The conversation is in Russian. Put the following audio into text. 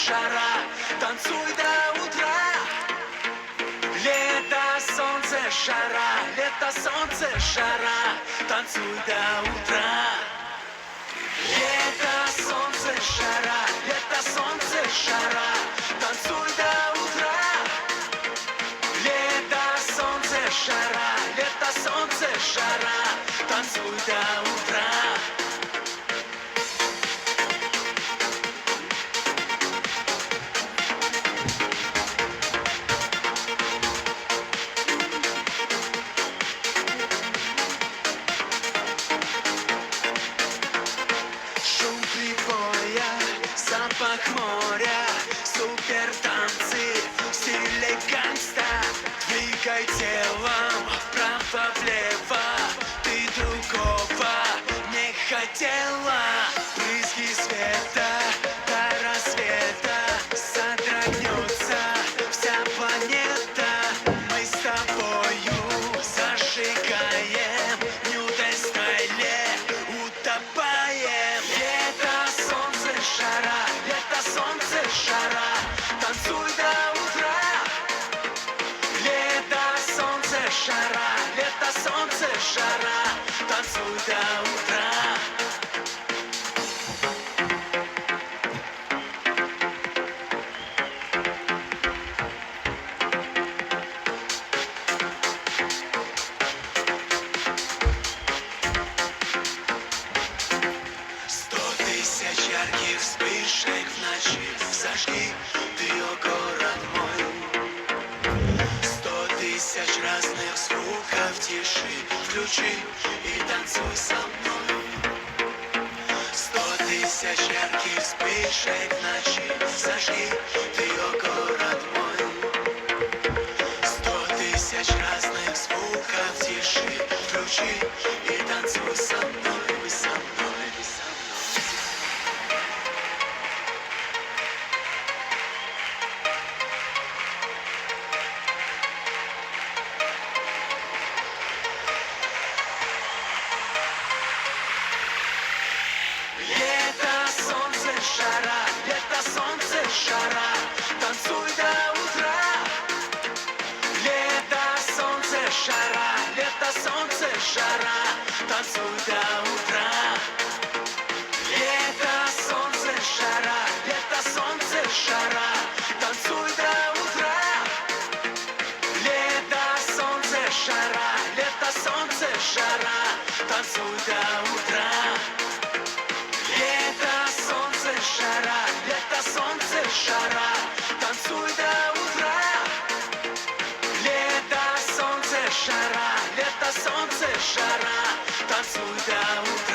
жара, танцуй до утра. Лето, солнце, жара, лето, солнце, жара, танцуй до утра. Лето, солнце, жара, лето, солнце, жара, танцуй до утра. Лето, солнце, жара, лето, солнце, жара, танцуй до утра. Шум прибоя, запах моря, супер танцы в стиле гангста. Двигай телом вправо-влево, ты другого не хотела. Брызги света до рассвета, содрогнется вся планета. Мы с тобою зажигаем, нюдай стайле утопаем. Лето, солнце, жара, лето, солнце, жара, танцуй до утра. Лето, солнце, жара, лето, солнце, жара, танцуй до утра. Ярких вспышек в ночи зажги ты, о город мой. 100 тысяч разных звуков тиши включи и танцуй со мной. 100 тысяч ярких вспышек в ночи зажги ты, о город мой. 100 тысяч разных звуков тиши включи и танцуй со мной, со мной. Лето, солнце, жара, лето, солнце, жара, танцуй до утра. Лето, солнце, жара, лето, солнце, жара, танцуй до утра. Лето, солнце, жара, лето, солнце, жара, танцуй до утра. Лето, солнце, жара, лето, солнце, жара, танцуй до утра. Лето, солнце, жара, лето, солнце, жара, танцуй до утра. Лето, солнце, жара, лето, солнце, жара, танцуй до утра.